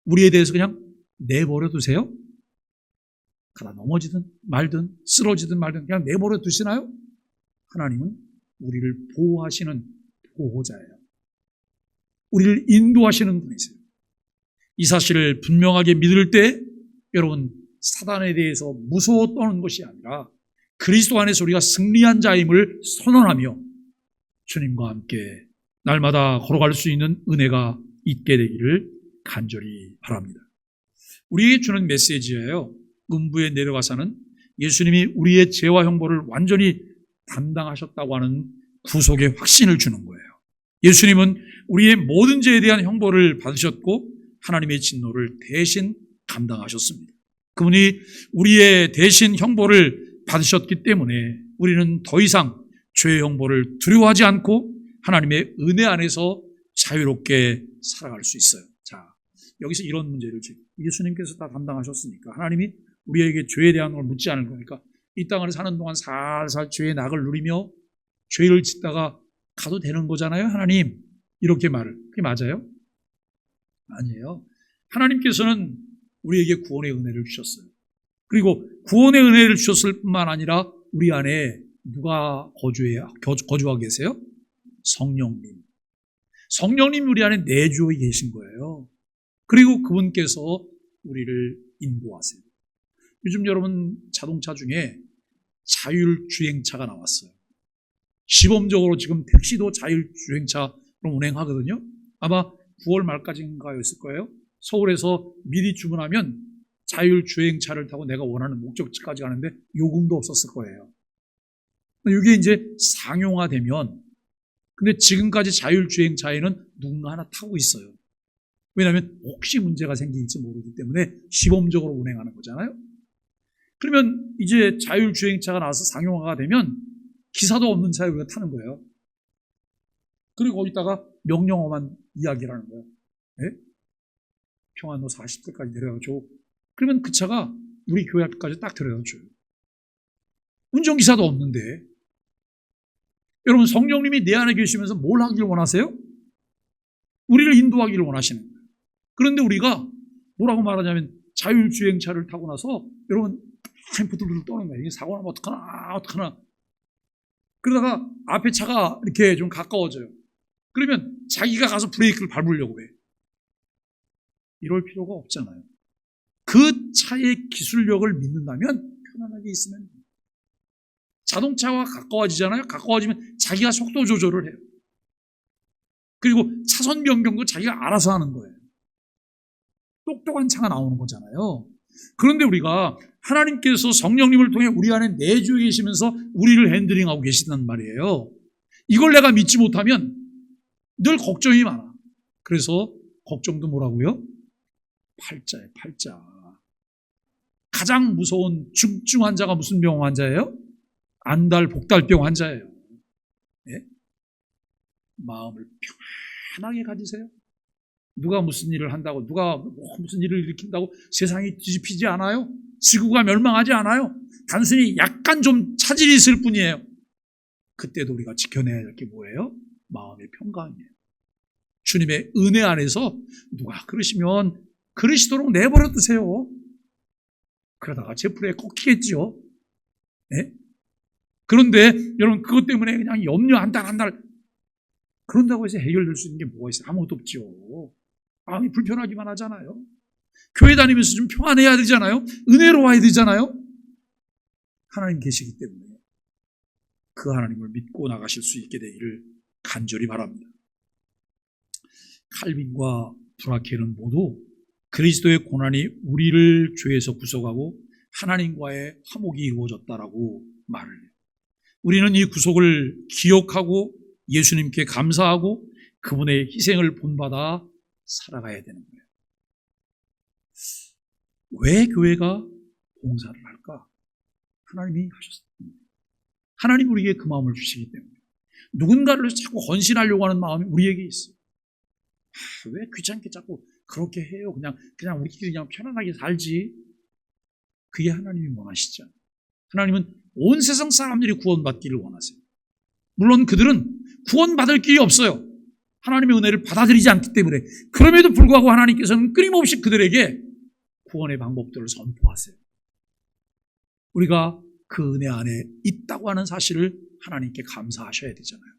우리에 대해서 그냥 내버려 두세요? 가다 넘어지든 말든 쓰러지든 말든 그냥 내버려 두시나요? 하나님은 우리를 보호하시는 보호자예요. 우리를 인도하시는 분이세요. 이 사실을 분명하게 믿을 때 여러분, 사단에 대해서 무서워 떠는 것이 아니라 그리스도 안에서 우리가 승리한 자임을 선언하며 주님과 함께 날마다 걸어갈 수 있는 은혜가 있게 되기를 간절히 바랍니다. 우리에게 주는 메시지예요. 음부에 내려가서는 예수님이 우리의 죄와 형벌을 완전히 담당하셨다고 하는 구속의 확신을 주는 거예요. 예수님은 우리의 모든 죄에 대한 형벌을 받으셨고 하나님의 진노를 대신 감당하셨습니다. 그분이 우리의 대신 형벌을 받으셨기 때문에 우리는 더 이상 죄의 형벌을 두려워하지 않고 하나님의 은혜 안에서 자유롭게 살아갈 수 있어요. 자, 여기서 이런 문제를 지금 예수님께서 다 담당하셨으니까 하나님이 우리에게 죄에 대한 걸 묻지 않을 거니까 이 땅을 사는 동안 살살 죄의 낙을 누리며 죄를 짓다가 가도 되는 거잖아요, 하나님. 이렇게 말을. 그게 맞아요? 아니에요. 하나님께서는 우리에게 구원의 은혜를 주셨어요. 그리고 구원의 은혜를 주셨을 뿐만 아니라 우리 안에 누가 거주하고 계세요? 성령님. 성령님 우리 안에 내주어 계신 거예요. 그리고 그분께서 우리를 인도하세요. 요즘 여러분 자동차 중에 자율주행차가 나왔어요. 시범적으로 지금 택시도 자율주행차로 운행하거든요. 아마 9월 말까지인가였을 거예요. 서울에서 미리 주문하면 자율주행차를 타고 내가 원하는 목적지까지 가는데 요금도 없었을 거예요. 이게 이제 상용화되면, 근데 지금까지 자율주행차에는 누군가 하나 타고 있어요. 왜냐하면 혹시 문제가 생길지 모르기 때문에 시범적으로 운행하는 거잖아요. 그러면 이제 자율주행차가 나와서 상용화가 되면 기사도 없는 차에 우리가 타는 거예요. 그리고 거기다가 명령어만 이야기를 하는 거예요. 예? 평안로 40대까지 내려가 줘. 그러면 그 차가 우리 교회 앞까지 딱 데려다 줘요. 운전기사도 없는데. 여러분, 성령님이 내 안에 계시면서 뭘 하기를 원하세요? 우리를 인도하기를 원하시는 거예요. 그런데 우리가 뭐라고 말하냐면 자율주행차를 타고 나서 여러분 부들부들 떠는 거예요. 이게 사고 나면 어떡하나. 그러다가 앞에 차가 이렇게 좀 가까워져요. 그러면 자기가 가서 브레이크를 밟으려고 해. 이럴 필요가 없잖아요. 그 차의 기술력을 믿는다면 편안하게 있으면 돼요. 자동차와 가까워지잖아요. 가까워지면 자기가 속도 조절을 해요. 그리고 차선 변경도 자기가 알아서 하는 거예요. 똑똑한 차가 나오는 거잖아요. 그런데 우리가 하나님께서 성령님을 통해 우리 안에 내주에 계시면서 우리를 핸들링하고 계신단 말이에요. 이걸 내가 믿지 못하면 늘 걱정이 많아. 그래서 걱정도 뭐라고요? 팔자예요, 팔자. 가장 무서운 중증 환자가 무슨 병 환자예요? 안달복달병 환자예요. 네? 마음을 편안하게 가지세요. 누가 무슨 일을 한다고, 누가 무슨 일을 일으킨다고 세상이 뒤집히지 않아요. 지구가 멸망하지 않아요. 단순히 약간 좀 차질이 있을 뿐이에요. 그때도 우리가 지켜내야 할 게 뭐예요? 마음의 평강이에요. 주님의 은혜 안에서 누가 그러시면 그러시도록 내버려 두세요. 그러다가 제 풀에 꺾이겠지요. 네? 그런데 여러분, 그것 때문에 그냥 염려 한 달 그런다고 해서 해결될 수 있는 게 뭐가 있어요? 아무것도 없죠. 마음이 불편하기만 하잖아요. 교회 다니면서 좀 평안해야 되잖아요. 은혜로워야 되잖아요. 하나님 계시기 때문에 그 하나님을 믿고 나가실 수 있게 되기를 간절히 바랍니다. 칼빈과 브라켈은 모두 그리스도의 고난이 우리를 죄에서 구속하고 하나님과의 화목이 이루어졌다라고 말을 해요. 우리는 이 구속을 기억하고 예수님께 감사하고 그분의 희생을 본받아 살아가야 되는 거예요. 왜 교회가 봉사를 할까? 하나님이 하셨습니다. 하나님 우리에게 그 마음을 주시기 때문에 누군가를 자꾸 헌신하려고 하는 마음이 우리에게 있어요. 왜 귀찮게 자꾸 그렇게 해요? 그냥 우리끼리 그냥 편안하게 살지. 그게 하나님이 원하시죠. 하나님은 온 세상 사람들이 구원받기를 원하세요. 물론 그들은 구원받을 길이 없어요. 하나님의 은혜를 받아들이지 않기 때문에. 그럼에도 불구하고 하나님께서는 끊임없이 그들에게 구원의 방법들을 선포하세요. 우리가 그 은혜 안에 있다고 하는 사실을 하나님께 감사하셔야 되잖아요.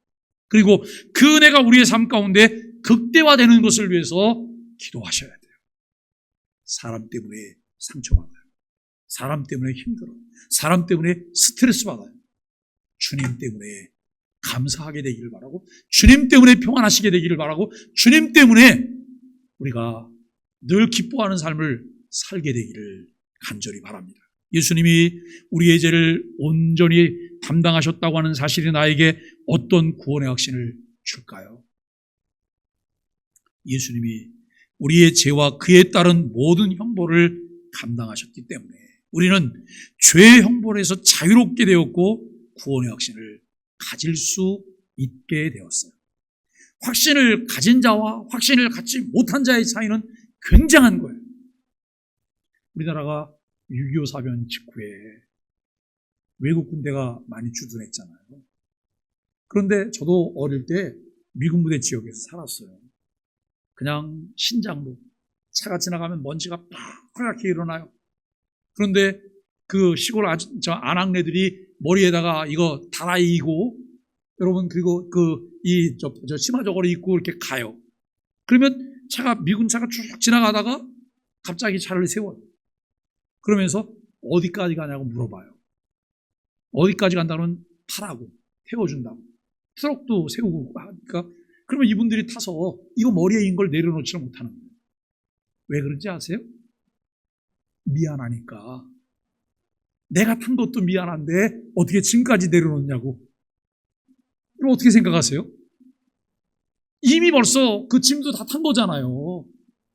그리고 그 은혜가 우리의 삶 가운데 극대화되는 것을 위해서 기도하셔야 돼요. 사람 때문에 상처받아요. 사람 때문에 힘들어요. 사람 때문에 스트레스 받아요. 주님 때문에 감사하게 되기를 바라고, 주님 때문에 평안하시게 되기를 바라고, 주님 때문에 우리가 늘 기뻐하는 삶을 살게 되기를 간절히 바랍니다. 예수님이 우리의 죄를 온전히 담당하셨다고 하는 사실이 나에게 어떤 구원의 확신을 줄까요? 예수님이 우리의 죄와 그에 따른 모든 형벌을 감당하셨기 때문에 우리는 죄의 형벌에서 자유롭게 되었고 구원의 확신을 가질 수 있게 되었어요. 확신을 가진 자와 확신을 갖지 못한 자의 차이는 굉장한 거예요. 우리나라가 6.25 사변 직후에 외국 군대가 많이 주둔했잖아요. 그런데 저도 어릴 때 미군 부대 지역에서 살았어요. 그냥 신장로, 차가 지나가면 먼지가 파랗게 일어나요. 그런데 그 시골 아낙네들이 머리에다가 이거 달아이고, 여러분, 그리고 저 치마 저고리 입고 이렇게 가요. 그러면 미군 차가 쭉 지나가다가 갑자기 차를 세워요. 그러면서 어디까지 가냐고 물어봐요. 어디까지 간다면 타라고, 태워준다고. 트럭도 세우고 하니까, 그러면 이분들이 타서 이거 머리에 인 걸 내려놓지를 못하는 거예요. 왜 그런지 아세요? 미안하니까. 내가 탄 것도 미안한데 어떻게 짐까지 내려놓냐고. 그럼 어떻게 생각하세요? 이미 벌써 그 짐도 다 탄 거잖아요.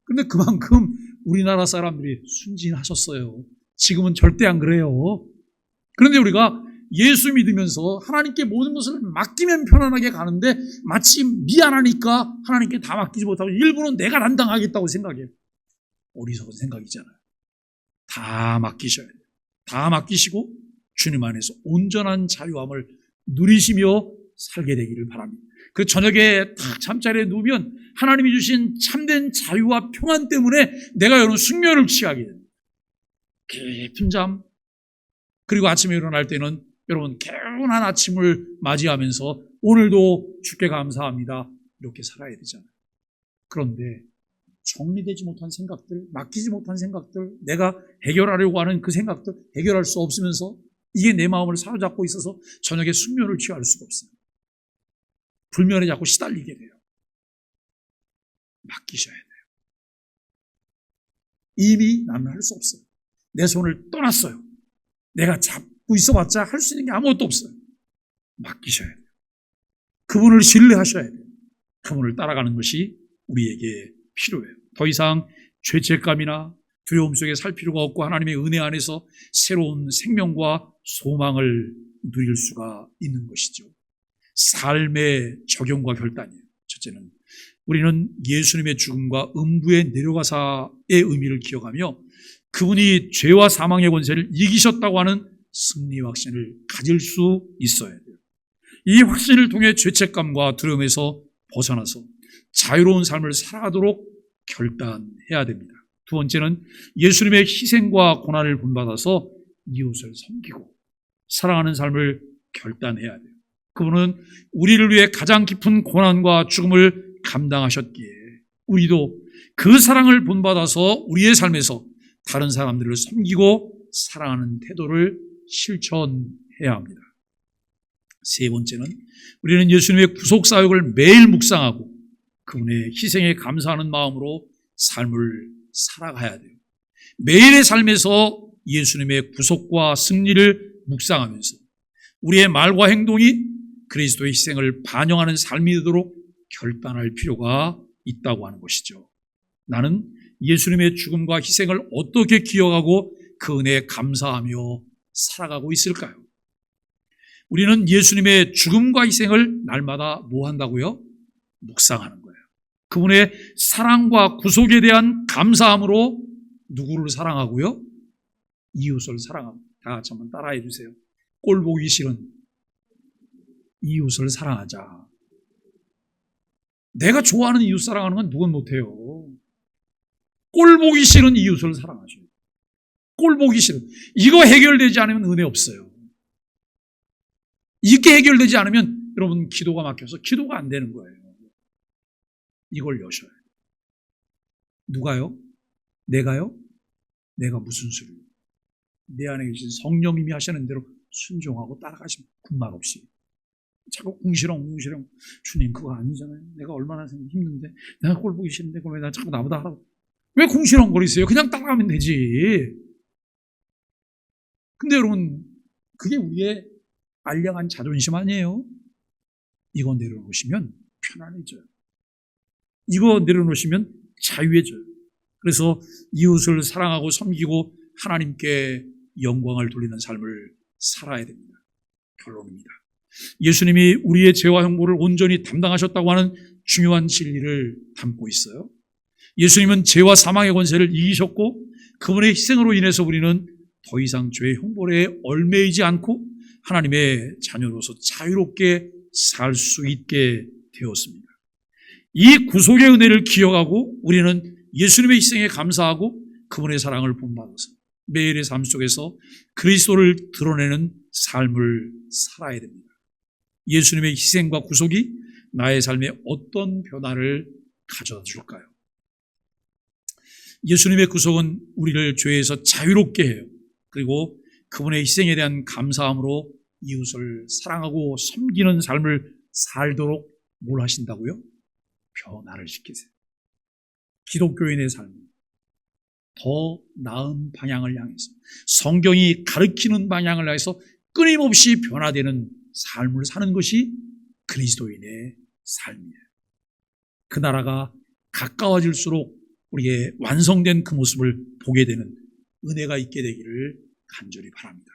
근데 그만큼 우리나라 사람들이 순진하셨어요. 지금은 절대 안 그래요. 그런데 우리가 예수 믿으면서 하나님께 모든 것을 맡기면 편안하게 가는데 마치 미안하니까 하나님께 다 맡기지 못하고 일부는 내가 담당하겠다고 생각해요. 어리석은 생각이잖아요. 다 맡기셔야 돼요. 다 맡기시고 주님 안에서 온전한 자유함을 누리시며 살게 되기를 바랍니다. 그 저녁에 딱 잠자리에 누우면 하나님이 주신 참된 자유와 평안 때문에 내가 여러분 숙면을 취하게 됩니다. 깊은 잠, 그리고 아침에 일어날 때는 여러분 개운한 아침을 맞이하면서 오늘도 주께 감사합니다 이렇게 살아야 되잖아요. 그런데 정리되지 못한 생각들, 맡기지 못한 생각들, 내가 해결하려고 하는 그 생각들 해결할 수 없으면서 이게 내 마음을 사로잡고 있어서 저녁에 숙면을 취할 수가 없어요. 불면에 자꾸 시달리게 돼요. 맡기셔야 돼요. 이미 나는 할 수 없어요. 내 손을 떠났어요. 내가 잡고 있어봤자 할 수 있는 게 아무것도 없어요. 맡기셔야 돼요. 그분을 신뢰하셔야 돼요. 그분을 따라가는 것이 우리에게 필요해요. 더 이상 죄책감이나 두려움 속에 살 필요가 없고 하나님의 은혜 안에서 새로운 생명과 소망을 누릴 수가 있는 것이죠. 삶의 적용과 결단이에요. 첫째는 우리는 예수님의 죽음과 음부의 내려가사의 의미를 기억하며 그분이 죄와 사망의 권세를 이기셨다고 하는 승리 확신을 가질 수 있어야 돼요. 이 확신을 통해 죄책감과 두려움에서 벗어나서 자유로운 삶을 살아가도록 결단해야 됩니다. 두 번째는 예수님의 희생과 고난을 본받아서 이웃을 섬기고 사랑하는 삶을 결단해야 돼요. 그분은 우리를 위해 가장 깊은 고난과 죽음을 감당하셨기에 우리도 그 사랑을 본받아서 우리의 삶에서 다른 사람들을 섬기고 사랑하는 태도를 실천해야 합니다. 세 번째는 우리는 예수님의 구속사역을 매일 묵상하고 그분의 희생에 감사하는 마음으로 삶을 살아가야 돼요. 매일의 삶에서 예수님의 구속과 승리를 묵상하면서 우리의 말과 행동이 그리스도의 희생을 반영하는 삶이 되도록 결단할 필요가 있다고 하는 것이죠. 나는 예수님의 죽음과 희생을 어떻게 기억하고 그 은혜에 감사하며 살아가고 있을까요? 우리는 예수님의 죽음과 희생을 날마다 뭐 한다고요? 묵상하는 거예요. 그분의 사랑과 구속에 대한 감사함으로 누구를 사랑하고요? 이웃을 사랑하고. 다 같이 한번 따라해 주세요. 꼴 보기 싫은 이웃을 사랑하자. 내가 좋아하는 이웃 사랑하는 건 누군 못해요. 꼴 보기 싫은 이웃을 사랑하셔요. 꼴 보기 싫은. 이거 해결되지 않으면 은혜 없어요. 이게 해결되지 않으면 여러분 기도가 막혀서 기도가 안 되는 거예요. 이걸 여셔야 돼요. 누가요? 내가요? 내가 무슨 소리요? 내 안에 계신 성령님이 하시는 대로 순종하고 따라가시면 군말 없이. 자꾸 궁시렁 주님 그거 아니잖아요. 내가 얼마나 힘든데 내가 꼴 보기 싫은데 그걸 왜 자꾸 나보다 하라고. 왜 궁시렁거리세요? 그냥 따라가면 되지. 근데 여러분 그게 우리의 알량한 자존심 아니에요? 이거 내려놓으시면 편안해져요. 이거 내려놓으시면 자유해져요. 그래서 이웃을 사랑하고 섬기고 하나님께 영광을 돌리는 삶을 살아야 됩니다. 결론입니다. 예수님이 우리의 죄와 형벌을 온전히 담당하셨다고 하는 중요한 진리를 담고 있어요. 예수님은 죄와 사망의 권세를 이기셨고 그분의 희생으로 인해서 우리는 더 이상 죄의 형벌에 얽매이지 않고 하나님의 자녀로서 자유롭게 살 수 있게 되었습니다. 이 구속의 은혜를 기억하고 우리는 예수님의 희생에 감사하고 그분의 사랑을 본받아서 매일의 삶 속에서 그리스도를 드러내는 삶을 살아야 됩니다. 예수님의 희생과 구속이 나의 삶에 어떤 변화를 가져다 줄까요? 예수님의 구속은 우리를 죄에서 자유롭게 해요. 그리고 그분의 희생에 대한 감사함으로 이웃을 사랑하고 섬기는 삶을 살도록 뭘 하신다고요? 변화를 시키세요. 기독교인의 삶은 더 나은 방향을 향해서 성경이 가르치는 방향을 향해서 끊임없이 변화되는 삶을 사는 것이 그리스도인의 삶이에요. 그 나라가 가까워질수록 우리의 완성된 그 모습을 보게 되는 은혜가 있게 되기를 간절히 바랍니다.